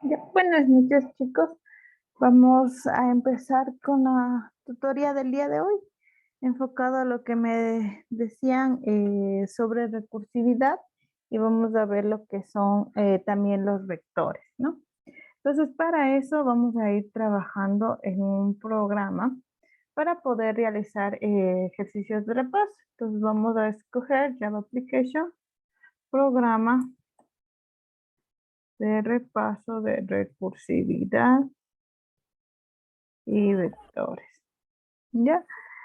Ya, buenas noches, chicos. Vamos a empezar con la tutoría del día de hoy, enfocado a lo que me decían sobre recursividad, y vamos a ver lo que son también los vectores, ¿no? Entonces, para eso vamos a ir trabajando en un programa para poder realizar ejercicios de repaso. Entonces, vamos a escoger Java Application, programa de repaso de recursividad y vectores. ¿Ya?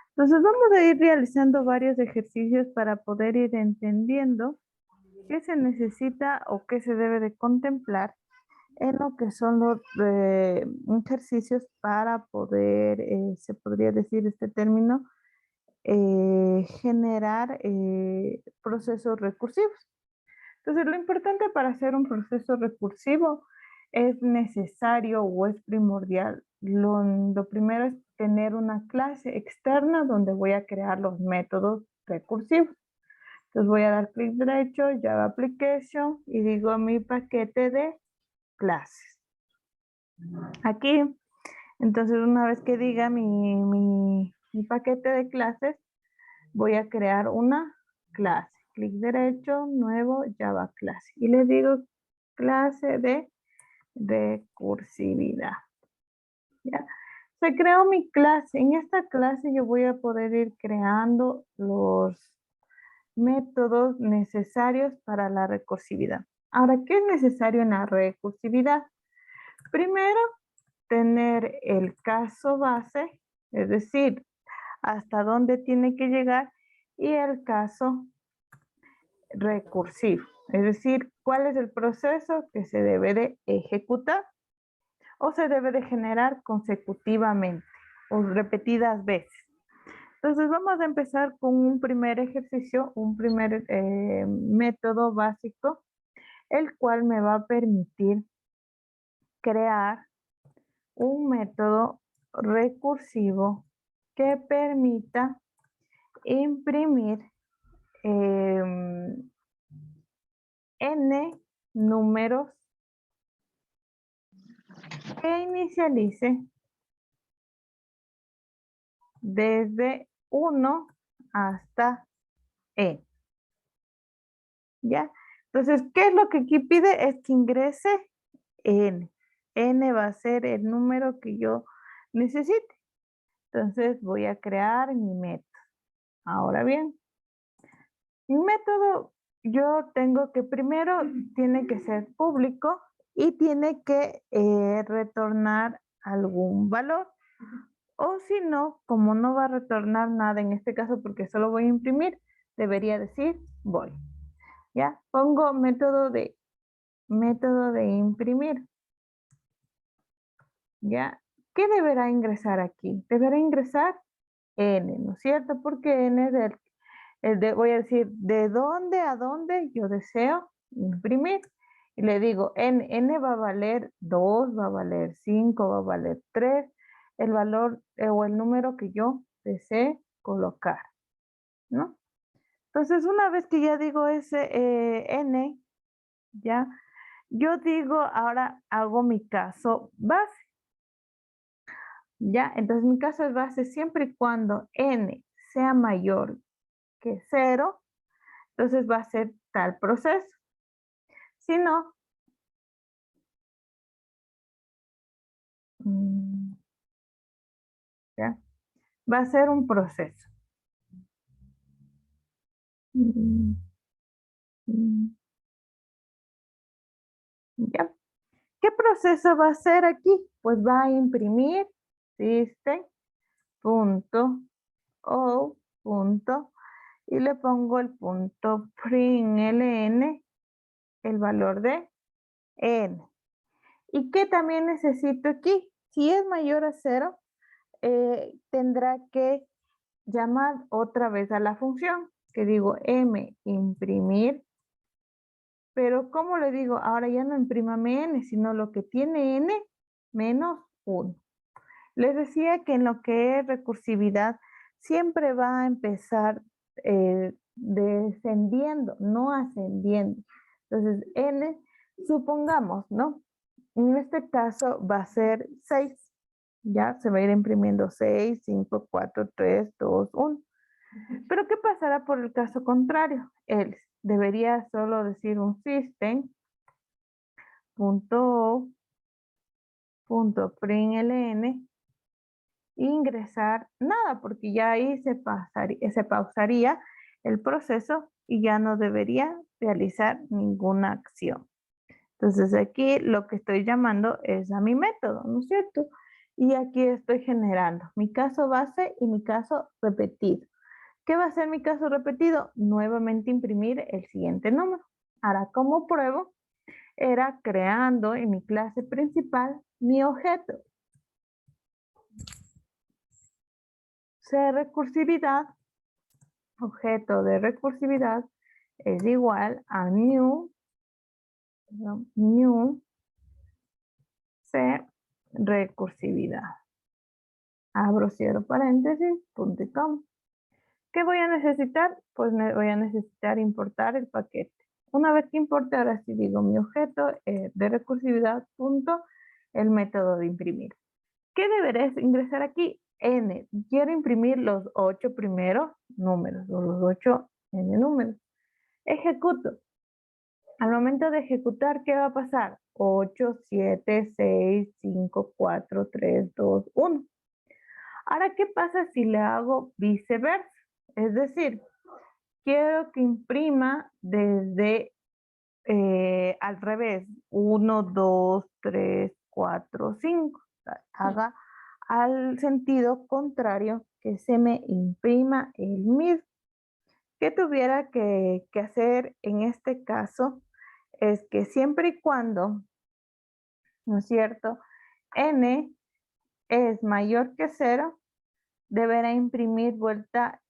Entonces vamos a ir realizando varios ejercicios para poder ir entendiendo qué se necesita o qué se debe de contemplar en lo que son los ejercicios para poder, se podría decir este término, generar procesos recursivos. Entonces, lo importante para hacer un proceso recursivo es necesario o es primordial. Lo primero es tener una clase externa donde voy a crear los métodos recursivos. Entonces voy a dar clic derecho, Java Application, y digo mi paquete de clases. Aquí, entonces una vez que diga mi paquete de clases, voy a crear una clase. Clic derecho, nuevo, Java clase. Y le digo clase de recursividad. ¿Ya? Se creó mi clase. En esta clase yo voy a poder ir creando los métodos necesarios para la recursividad. Ahora, ¿qué es necesario en la recursividad? Primero, tener el caso base, es decir, hasta dónde tiene que llegar, y el caso recursivo, es decir, cuál es el proceso que se debe de ejecutar o se debe de generar consecutivamente o repetidas veces. Entonces vamos a empezar con un primer ejercicio, un primer método básico, el cual me va a permitir crear un método recursivo que permita imprimir n números que inicialice desde 1 hasta n. ¿Ya? Entonces, ¿qué es lo que aquí pide? Es que ingrese n. N va a ser el número que yo necesite. Entonces, voy a crear mi método. Ahora bien, mi método yo tengo que primero tiene que ser público y tiene que retornar algún valor. O si no, como no va a retornar nada en este caso porque solo voy a imprimir, debería decir voy. ¿Ya? Pongo método de imprimir. ¿Ya? ¿Qué deberá ingresar aquí? Deberá ingresar n, ¿no es cierto? Porque n es voy a decir de dónde a dónde yo deseo imprimir. Y le digo, n va a valer 2, va a valer 5, va a valer 3, el valor o el número que yo desee colocar, ¿no? Entonces, una vez que ya digo ese n, ya, yo digo, ahora hago mi caso base. Ya, entonces mi caso es base siempre y cuando n sea mayor que 0, entonces va a ser tal proceso. Si no, ¿ya? Va a ser un proceso. ¿Ya? ¿Qué proceso va a hacer aquí? Pues va a imprimir system.out. Y le pongo el punto println, el valor de n. ¿Y qué también necesito aquí? Si es mayor a 0, tendrá que llamar otra vez a la función, que digo m imprimir Pero ¿cómo le digo? Ahora ya no imprímame n, sino lo que tiene n menos 1. Les decía que en lo que es recursividad siempre va a empezar descendiendo, no ascendiendo. Entonces, n, supongamos, ¿no? En este caso va a ser 6. Ya se va a ir imprimiendo 6, 5, 4, 3, 2, 1. Pero ¿qué pasará por el caso contrario? Él debería solo decir un system.o.println, ingresar nada, porque ya ahí se pausaría el proceso y ya no debería realizar ninguna acción. Entonces aquí lo que estoy llamando es a mi método, ¿no es cierto? Y aquí estoy generando mi caso base y mi caso repetido. ¿Qué va a ser mi caso repetido? Nuevamente imprimir el siguiente número. Ahora, ¿cómo pruebo? Era creando en mi clase principal mi objeto. C recursividad, objeto de recursividad, es igual a new C recursividad. Abro, cierro paréntesis, punto y coma. ¿Qué voy a necesitar? Pues voy a necesitar importar el paquete. Una vez que importe, ahora sí digo mi objeto de recursividad, punto, el método de imprimir. ¿Qué deberé ingresar aquí? N. Quiero imprimir los 8 primeros números, o los 8 N números. Ejecuto. Al momento de ejecutar, ¿qué va a pasar? 8, 7, 6, 5, 4, 3, 2, 1. Ahora, ¿qué pasa si le hago viceversa? Es decir, quiero que imprima desde al revés, 1, 2, 3, 4, 5. Haga al sentido contrario, que se me imprima el mismo. ¿Qué tuviera que hacer en este caso? Es que siempre y cuando, ¿no es cierto?, n es mayor que 0, deberá imprimir vuelta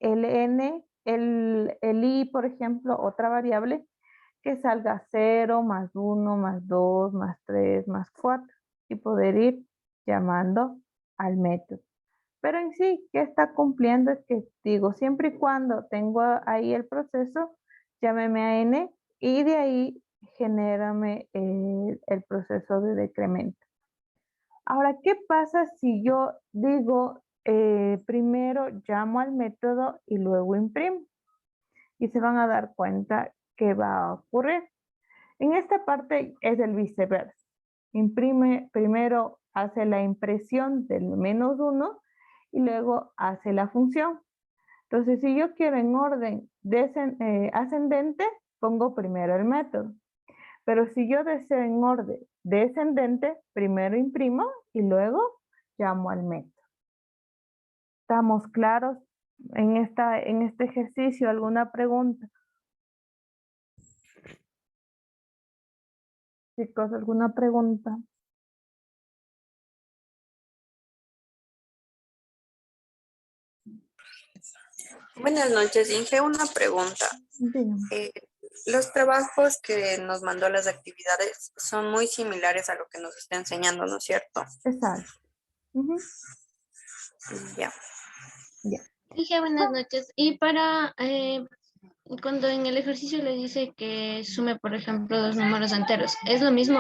el n, el i, por ejemplo, otra variable, que salga 0, más 1, más 2, más 3, más 4, y poder ir llamando al método. Pero en sí, ¿qué está cumpliendo? Es que digo, siempre y cuando tengo ahí el proceso, llámeme a n, y de ahí genérame el proceso de decremento. Ahora, ¿qué pasa si yo digo, primero llamo al método y luego imprimo? Y se van a dar cuenta que va a ocurrir. En esta parte es el viceversa. Imprime, primero hace la impresión del menos 1 y luego hace la función. Entonces, si yo quiero en orden ascendente, pongo primero el método. Pero si yo deseo en orden descendente, primero imprimo y luego llamo al método. ¿Estamos claros en este ejercicio? ¿Alguna pregunta? Chicos, ¿alguna pregunta? Buenas noches, Inge. Una pregunta. Dígame. Los trabajos que nos mandó las actividades son muy similares a lo que nos está enseñando, ¿no es cierto? Exacto. Ujú. Ya. Ya. Dije buenas noches. Y para cuando en el ejercicio le dice que sume, por ejemplo, dos números enteros, ¿es lo mismo?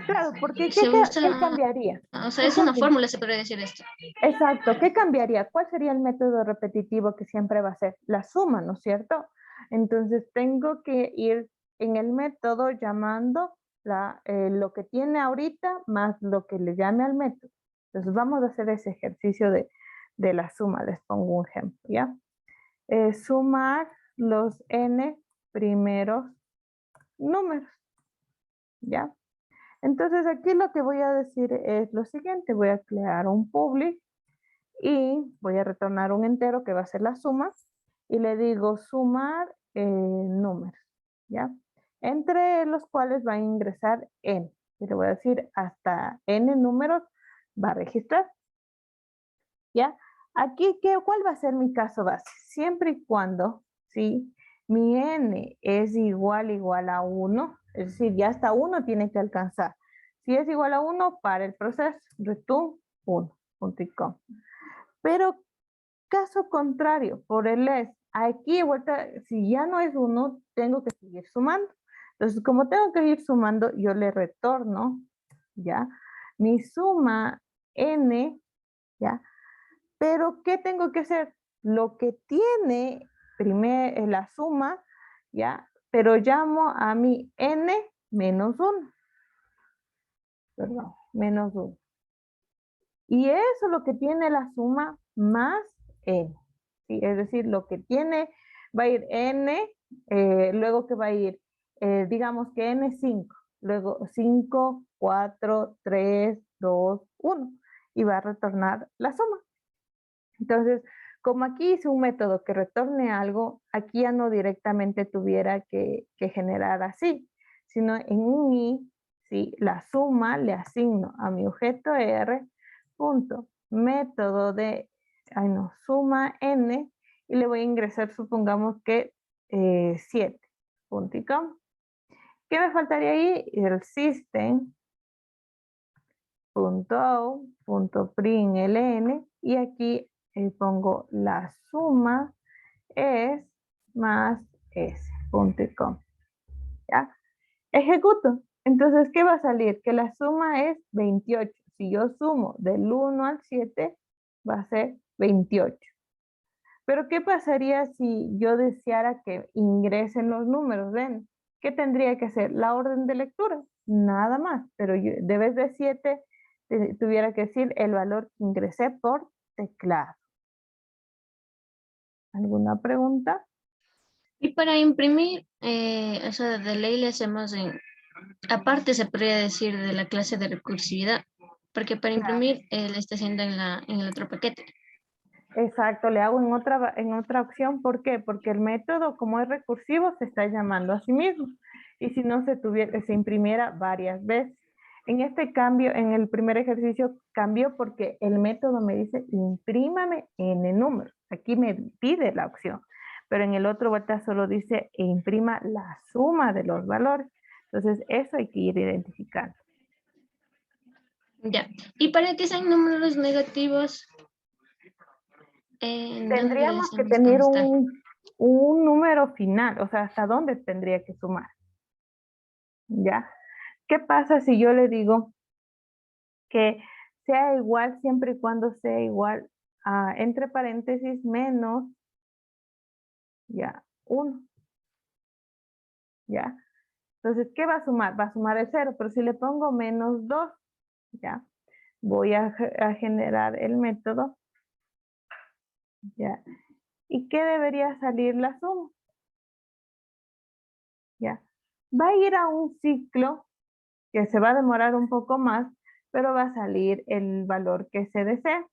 Claro, porque Se ¿qué usa, cambiaría? o sea, ¿Qué es una cambia? fórmula, se podría decir esto. Exacto, ¿qué cambiaría? ¿Cuál sería el método repetitivo que siempre va a ser? La suma, ¿no es cierto? Entonces tengo que ir en el método llamando lo que tiene ahorita más lo que le llame al método. Entonces vamos a hacer ese ejercicio de la suma. Les pongo un ejemplo, ¿ya? Sumar los n primeros números, ¿ya? Entonces aquí lo que voy a decir es lo siguiente. Voy a crear un public y voy a retornar un entero que va a ser la suma y le digo sumar números, ¿ya? Entre los cuales va a ingresar n. Y le voy a decir hasta n números va a registrar, ¿ya? Aquí, ¿cuál va a ser mi caso base? Siempre y cuando, ¿sí? mi n es igual a 1, es decir, ya hasta 1 tiene que alcanzar. Si es igual a 1, para el proceso, return 1, punto y coma. Pero caso contrario, por el es, aquí vuelta, si ya no es 1, tengo que seguir sumando. Entonces, como tengo que ir sumando, yo le retorno, ¿ya? Mi suma n, ¿ya? Pero, ¿qué tengo que hacer? Lo que tiene la suma, ¿ya? Pero llamo a mi n menos 1. Perdón, menos 1. Y eso es lo que tiene la suma más n. ¿Sí? Es decir, lo que tiene, va a ir n, luego que va a ir, digamos que n5, luego 5, 4, 3, 2, 1, y va a retornar la suma. Entonces, como aquí hice un método que retorne algo, aquí ya no directamente tuviera que generar así, sino en un i, ¿sí? La suma le asigno a mi objeto R, punto, método de, suma n, y le voy a ingresar, supongamos que 7, punto y coma. ¿Qué me faltaría ahí? El system, punto print ln, y aquí pongo la suma es más s, punto y coma. ¿Ya? Ejecuto. Entonces, ¿qué va a salir? Que la suma es 28. Si yo sumo del 1 al 7, va a ser 28. Pero, ¿qué pasaría si yo deseara que ingresen los números? ¿Ven? ¿Qué tendría que hacer? La orden de lectura. Nada más. Pero yo, de vez de 7, tuviera que decir el valor que ingresé por teclado. ¿Alguna pregunta? Y para imprimir, o sea, de ley le hacemos aparte se podría decir de la clase de recursividad, porque para imprimir le está haciendo en el otro paquete. Exacto, le hago en otra opción. ¿Por qué? Porque el método, como es recursivo, se está llamando a sí mismo. Y si no, se imprimiera varias veces. En este cambio, en el primer ejercicio, cambió porque el método me dice, imprímame n número. Aquí me pide la opción. Pero en el otro vuelta solo dice, imprima la suma de los valores. Entonces, eso hay que ir identificando. Ya. Y para que sean números negativos, ¿en dónde le Tendríamos que decimos tener constar? un número final, o sea, hasta dónde tendría que sumar. ¿Ya? ¿Qué pasa si yo le digo que sea igual siempre y cuando sea igual a, entre paréntesis, menos, ya, 1, ¿ya? Entonces, ¿qué va a sumar? Va a sumar el 0, pero si le pongo menos 2, ¿ya? Voy a generar el método, ¿ya? ¿Y qué debería salir la suma? ¿Ya? Va a ir a un ciclo que se va a demorar un poco más, pero va a salir el valor que se desea.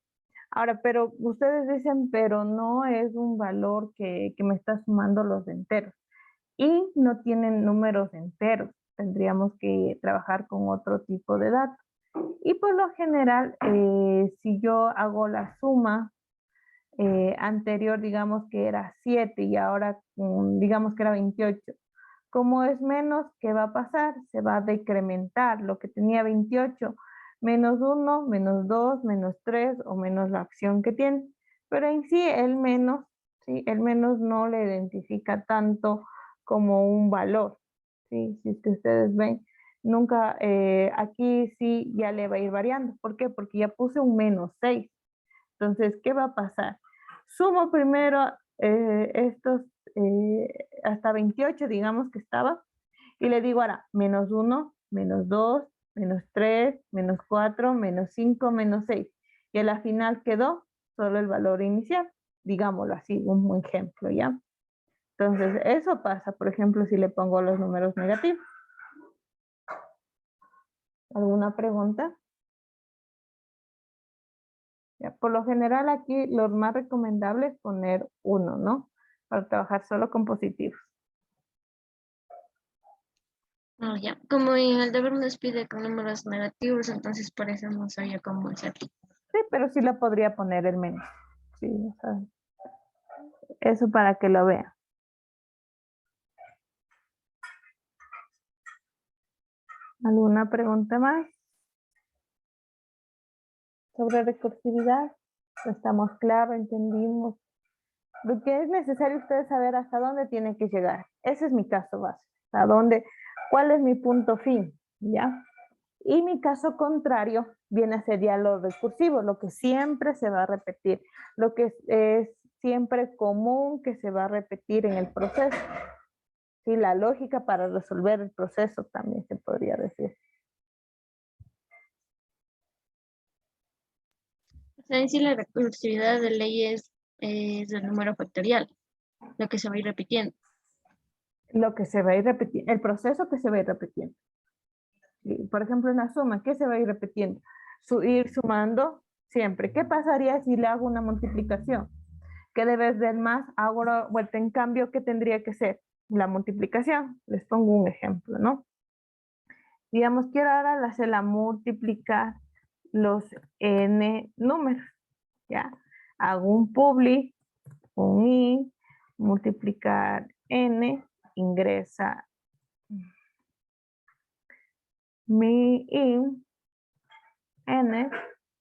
Ahora, pero ustedes dicen, pero no es un valor que me está sumando los enteros. Y no tienen números enteros. Tendríamos que trabajar con otro tipo de datos. Y por lo general, si yo hago la suma anterior, digamos que era 7 y ahora digamos que era 28. Como es menos, ¿qué va a pasar? Se va a decrementar lo que tenía 28, menos 1, menos 2, menos 3 o menos la acción que tiene. Pero en sí el menos, ¿sí? El menos no le identifica tanto como un valor. ¿Sí? Si es que ustedes ven, nunca, aquí sí ya le va a ir variando. ¿Por qué? Porque ya puse un menos 6. Entonces, ¿qué va a pasar? Sumo primero estos hasta 28, digamos que estaba, y le digo ahora, menos 1, menos 2, menos 3, menos 4, menos 5, menos 6. Y a la final quedó solo el valor inicial, digámoslo así, un ejemplo, ¿ya? Entonces, eso pasa, por ejemplo, si le pongo los números negativos. ¿Alguna pregunta? Ya, por lo general aquí lo más recomendable es poner 1, ¿no? Para trabajar solo con positivos. Oh, ya. Como en el deber nos pide con números negativos, entonces por eso no sabía cómo hacer. Sí, pero sí lo podría poner el menos. Sí, o sea, eso para que lo vean. ¿Alguna pregunta más sobre recursividad? ¿Estamos claros? ¿Entendimos? Lo que es necesario ustedes saber hasta dónde tienen que llegar. Ese es mi caso base. ¿Hasta dónde? ¿Cuál es mi punto fin? ¿Ya? Y mi caso contrario viene a ser ya lo recursivo, lo que siempre se va a repetir, lo que es siempre común que se va a repetir en el proceso. Sí, la lógica para resolver el proceso también se podría decir. O sea, en sí la recursividad de ley es el número factorial, lo que se va a ir repitiendo. Lo que se va a ir repitiendo, el proceso que se va a ir repitiendo. Sí, por ejemplo, en la suma, ¿qué se va a ir repitiendo? Ir sumando siempre. ¿Qué pasaría si le hago una multiplicación? Que debes del más, hago la vuelta en cambio, ¿qué tendría que ser? La multiplicación. Les pongo un ejemplo, ¿no? Digamos, quiero ahora hacerla multiplicar los n números, ¿ya? Hago un publi, un i, multiplicar n, ingresa mi i, n,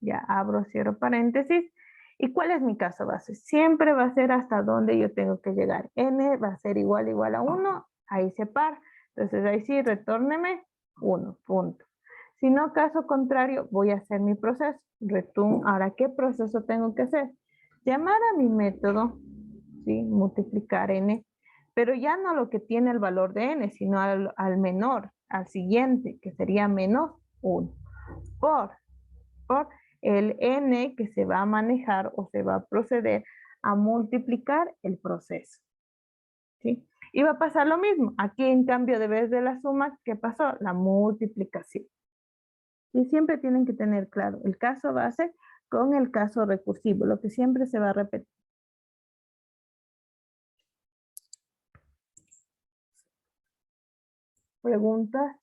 ya abro, cierro paréntesis. ¿Y cuál es mi caso base? Siempre va a ser hasta donde yo tengo que llegar. N va a ser igual a 1, ahí se para. Entonces ahí sí, retórneme 1, punto. Si no, caso contrario, voy a hacer mi proceso. Return, ahora, ¿qué proceso tengo que hacer? Llamar a mi método, ¿sí? Multiplicar n, pero ya no lo que tiene el valor de n, sino al menor, al siguiente, que sería menos 1. Por el n que se va a manejar o se va a proceder a multiplicar el proceso. ¿Sí? Y va a pasar lo mismo. Aquí en cambio de vez de la suma, ¿qué pasó? La multiplicación. Y siempre tienen que tener claro el caso base con el caso recursivo, lo que siempre se va a repetir. ¿Preguntas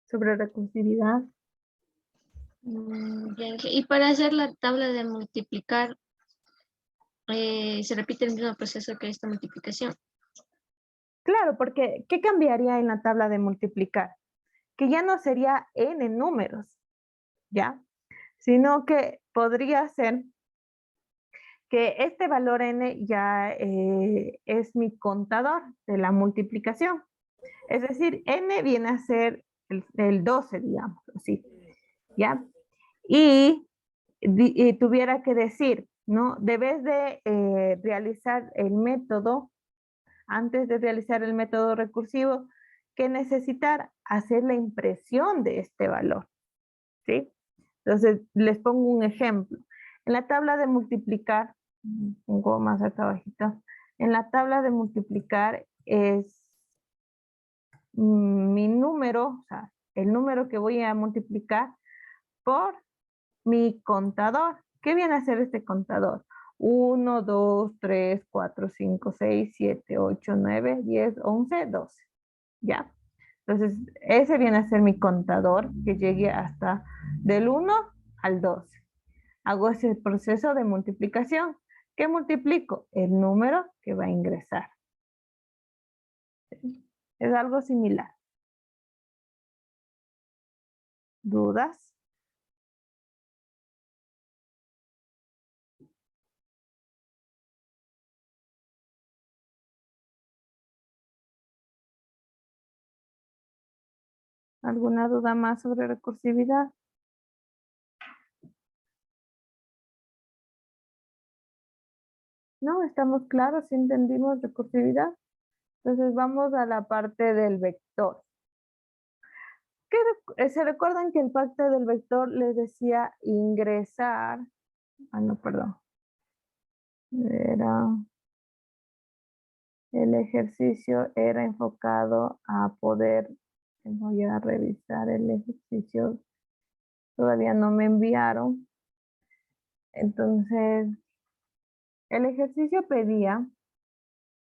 sobre recursividad? Bien, y para hacer la tabla de multiplicar, se repite el mismo proceso que esta multiplicación. Claro, porque ¿qué cambiaría en la tabla de multiplicar? Que ya no sería n números, ¿ya? Sino que podría ser que este valor n ya es mi contador de la multiplicación. Es decir, n viene a ser el 12, digamos, así, ¿ya? Y tuviera que decir, ¿no? Debes de realizar el método, antes de realizar el método recursivo, que necesitar hacer la impresión de este valor, ¿sí? Entonces, les pongo un ejemplo. En la tabla de multiplicar, pongo más acá abajito, en la tabla de multiplicar es mi número, o sea, el número que voy a multiplicar por mi contador. ¿Qué viene a ser este contador? 1, 2, 3, 4, 5, 6, 7, 8, 9, 10, 11, 12. ¿Ya? Entonces, ese viene a ser mi contador que llegue hasta del 1 al 12. Hago ese proceso de multiplicación. ¿Qué multiplico? El número que va a ingresar. Es algo similar. ¿Dudas? ¿Alguna duda más sobre recursividad? ¿No? ¿Estamos claros? ¿Sí entendimos recursividad? Entonces vamos a la parte del vector. ¿Se recuerdan que el parte del vector les decía ingresar? Ah, no, perdón. El ejercicio era enfocado a poder, voy a revisar el ejercicio, todavía no me enviaron. Entonces, el ejercicio pedía,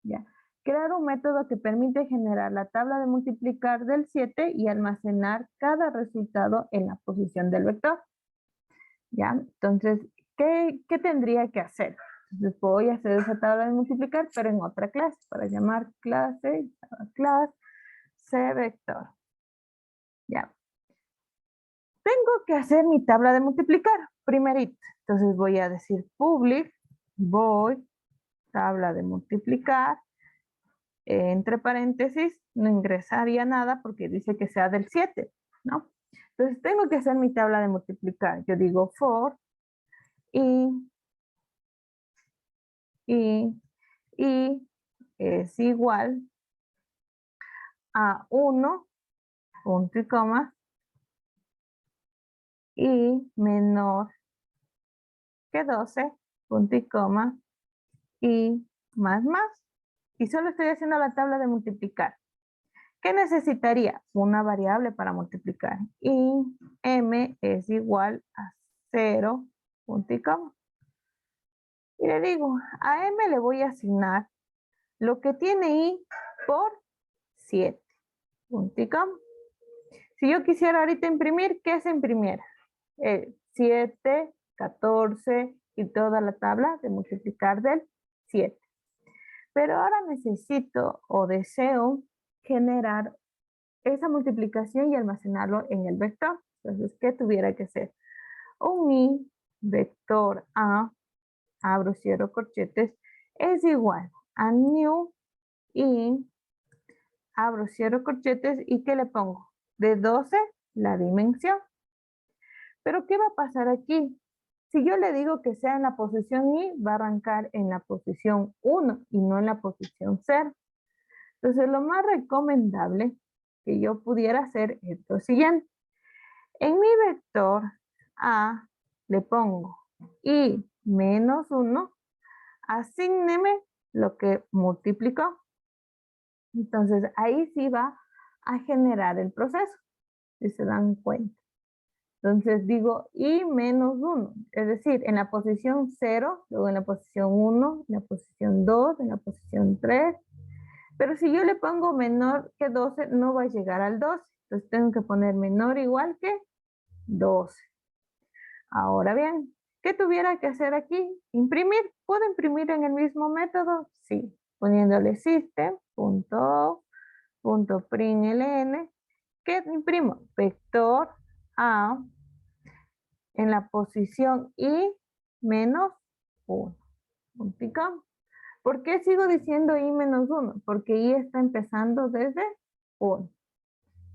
ya, crear un método que permite generar la tabla de multiplicar del 7 y almacenar cada resultado en la posición del vector. ¿Ya? Entonces, ¿qué tendría que hacer? Entonces, voy a hacer esa tabla de multiplicar, pero en otra clase, para llamar clase, clase, C vector. Ya. Tengo que hacer mi tabla de multiplicar, primerito. Entonces voy a decir public, void, tabla de multiplicar, entre paréntesis, no ingresaría nada porque dice que sea del 7, ¿no? Entonces tengo que hacer mi tabla de multiplicar. Yo digo for y es igual a 1, punto y coma, y menor que 12, punto y coma, y más. Y solo estoy haciendo la tabla de multiplicar. ¿Qué necesitaría? Una variable para multiplicar. Y m es igual a 0, punto y coma. Y le digo, a m le voy a asignar lo que tiene i por 7, punto y coma. Si yo quisiera ahorita imprimir, ¿qué se imprimiera? 7, 14 y toda la tabla de multiplicar del 7. Pero ahora necesito o deseo generar esa multiplicación y almacenarlo en el vector. Entonces, ¿qué tuviera que hacer? Un i vector a, abro, cierro corchetes, es igual a new i, abro, cierro corchetes, ¿y qué le pongo? De 12 la dimensión. Pero ¿qué va a pasar aquí? Si yo le digo que sea en la posición i, va a arrancar en la posición 1 y no en la posición 0. Entonces, lo más recomendable que yo pudiera hacer es lo siguiente. En mi vector a le pongo i menos 1, asígneme lo que multiplicó. Entonces, ahí sí va a generar el proceso, si se dan cuenta. Entonces digo i menos 1, es decir, en la posición 0, luego en la posición 1, en la posición 2, en la posición 3. Pero si yo le pongo menor que 12, no va a llegar al 12. Entonces tengo que poner menor o igual que 12. Ahora bien, ¿qué tuviera que hacer aquí? Imprimir. ¿Puedo imprimir en el mismo método? Sí. Poniéndole system.println. ¿Qué imprimo? Vector a en la posición i menos 1. ¿Por qué sigo diciendo i menos 1? Porque i está empezando desde 1.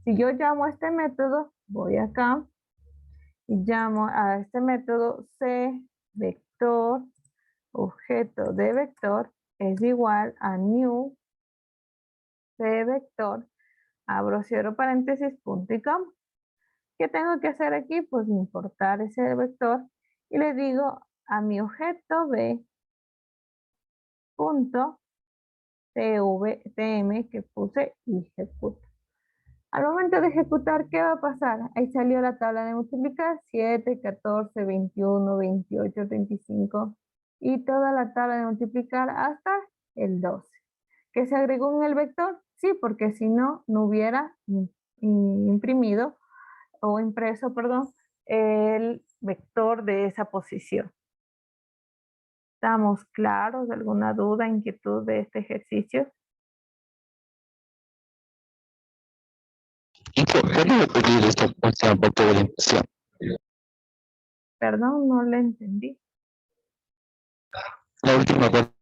Si yo llamo a este método, voy acá y llamo a este método c vector objeto de vector es igual a new c vector, abro, cierro paréntesis, punto y coma. ¿Qué tengo que hacer aquí? Pues importar ese vector y le digo a mi objeto b punto tm que puse y ejecuto. Al momento de ejecutar, ¿qué va a pasar? Ahí salió la tabla de multiplicar, 7, 14, 21, 28, 35 y toda la tabla de multiplicar hasta el 12. ¿Que se agregó en el vector? Sí, porque si no, no hubiera imprimido o impreso, perdón, el vector de esa posición. ¿Estamos claros? ¿Alguna duda, inquietud de este ejercicio? ¿Y por qué no repetir esta última parte de la impresión? Perdón, no le entendí. La última parte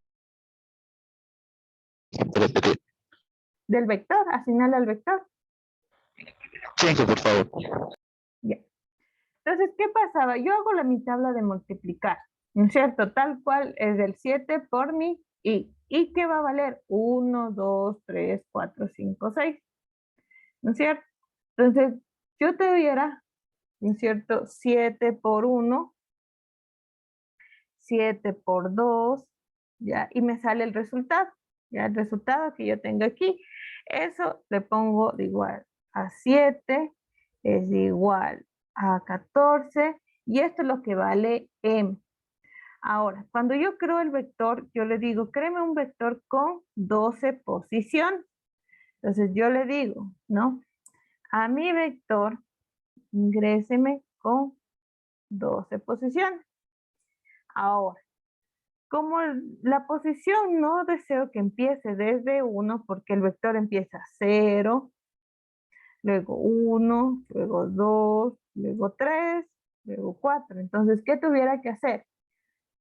de repetir. Del vector, asignarle al vector. Sí, por favor. Ya. Entonces, ¿qué pasaba? Yo hago mi tabla de multiplicar, ¿no es cierto? Tal cual es del 7 por mi i. ¿Y qué va a valer? 1, 2, 3, 4, 5, 6. ¿No es cierto? Entonces, yo tuviera, ¿no es cierto? 7 por 1, 7 por 2, ¿ya? Y me sale el resultado, ¿ya? El resultado que yo tengo aquí. Eso le pongo de igual a 7, es igual a 14, y esto es lo que vale m. Ahora, cuando yo creo el vector, yo le digo, créeme un vector con 12 posiciones. Entonces yo le digo, ¿no? A mi vector, ingréseme con 12 posiciones. Ahora, como la posición no deseo que empiece desde 1 porque el vector empieza 0, luego 1, luego 2, luego 3, luego 4. Entonces, ¿qué tuviera que hacer?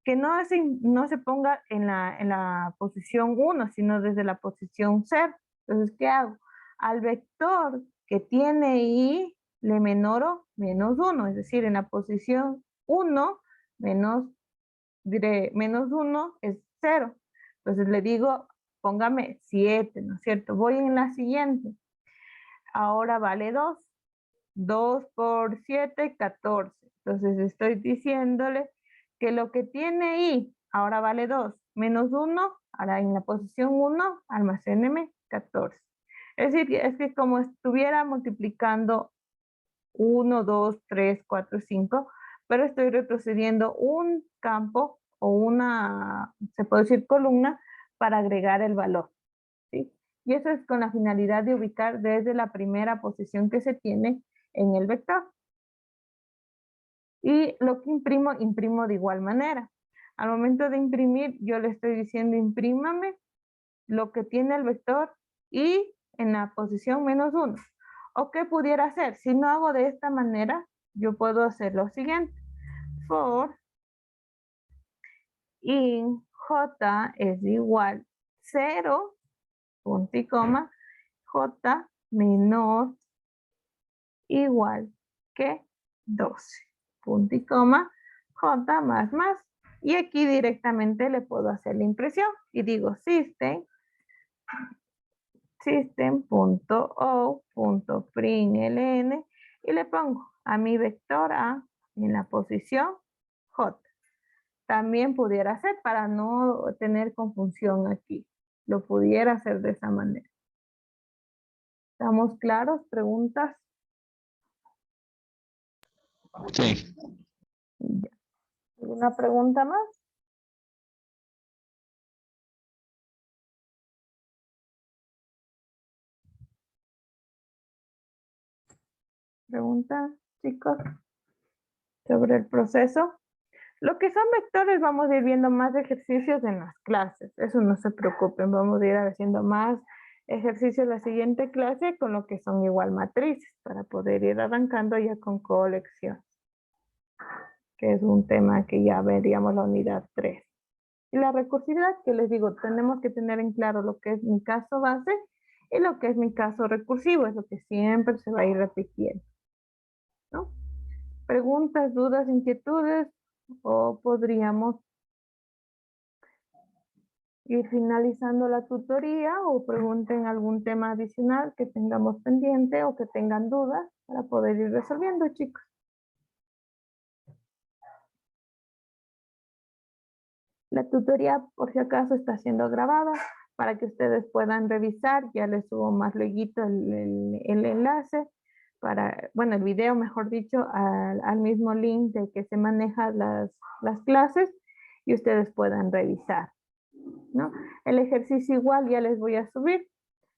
Que no se ponga en la posición 1, sino desde la posición 0. Entonces, ¿qué hago? Al vector que tiene i le menoro menos 1, es decir, en la posición 1 diré menos 1 es 0. Entonces le digo, póngame 7, ¿no es cierto? Voy en la siguiente. Ahora vale 2. 2 por 7, 14. Entonces estoy diciéndole que lo que tiene i ahora vale 2, menos 1, ahora en la posición 1, almacéneme 14. Es decir, es que como estuviera multiplicando 1, 2, 3, 4, 5, pero estoy retrocediendo un campo o una, se puede decir columna, para agregar el valor, ¿sí? Y eso es con la finalidad de ubicar desde la primera posición que se tiene en el vector. Y lo que imprimo de igual manera. Al momento de imprimir, yo le estoy diciendo, imprímame lo que tiene el vector y en la posición menos 1. ¿O qué pudiera hacer? Si no hago de esta manera, yo puedo hacer lo siguiente. For in j es igual 0, punto y coma, j menor igual que 12, punto y coma, j más. Y aquí directamente le puedo hacer la impresión y digo system.o.println y le pongo a mi vector A en la posición J. También pudiera hacer para no tener confusión aquí. Lo pudiera hacer de esa manera. ¿Estamos claros? ¿Preguntas? Sí. Ya. ¿Alguna pregunta más? ¿Preguntas, chicos? Sobre el proceso. Lo que son vectores vamos a ir viendo más ejercicios en las clases. Eso no se preocupen, vamos a ir haciendo más ejercicios la siguiente clase con lo que son igual matrices para poder ir arrancando ya con colección, que es un tema que ya veríamos la unidad 3. Y la recursividad, que les digo, tenemos que tener en claro lo que es mi caso base y lo que es mi caso recursivo, es lo que siempre se va a ir repitiendo, ¿no? Preguntas, dudas, inquietudes, o podríamos ir finalizando la tutoría o pregunten algún tema adicional que tengamos pendiente o que tengan dudas para poder ir resolviendo, chicos. La tutoría, por si acaso, está siendo grabada para que ustedes puedan revisar. Ya les subo más luego el enlace para, bueno, el video, mejor dicho, al mismo link de que se manejan las clases y ustedes puedan revisar, ¿no? El ejercicio igual ya les voy a subir.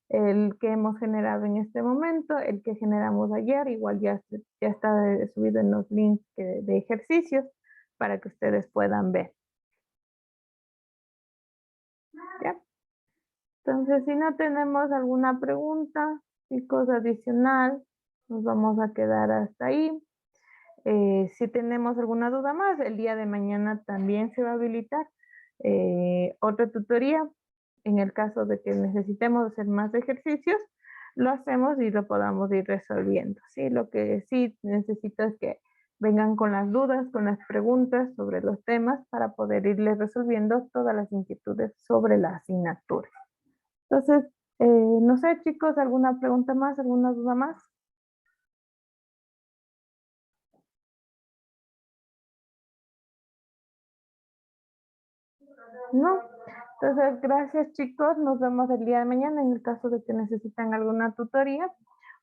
El que hemos generado en este momento, el que generamos ayer, igual ya está subido en los links de ejercicios para que ustedes puedan ver. ¿Ya? Entonces, si no tenemos alguna pregunta y cosa adicional, nos vamos a quedar hasta ahí. Si tenemos alguna duda más, el día de mañana también se va a habilitar otra tutoría. En el caso de que necesitemos hacer más ejercicios, lo hacemos y lo podamos ir resolviendo, ¿sí? Lo que sí necesito es que vengan con las dudas, con las preguntas sobre los temas para poder irles resolviendo todas las inquietudes sobre la asignatura. Entonces, no sé, chicos, ¿alguna pregunta más, alguna duda más? No. Entonces, gracias, chicos. Nos vemos el día de mañana en el caso de que necesitan alguna tutoría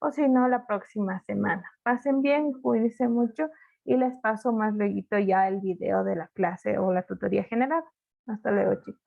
o si no, la próxima semana. Pasen bien, cuídense mucho y les paso más luego ya el video de la clase o la tutoría general. Hasta luego, chicos.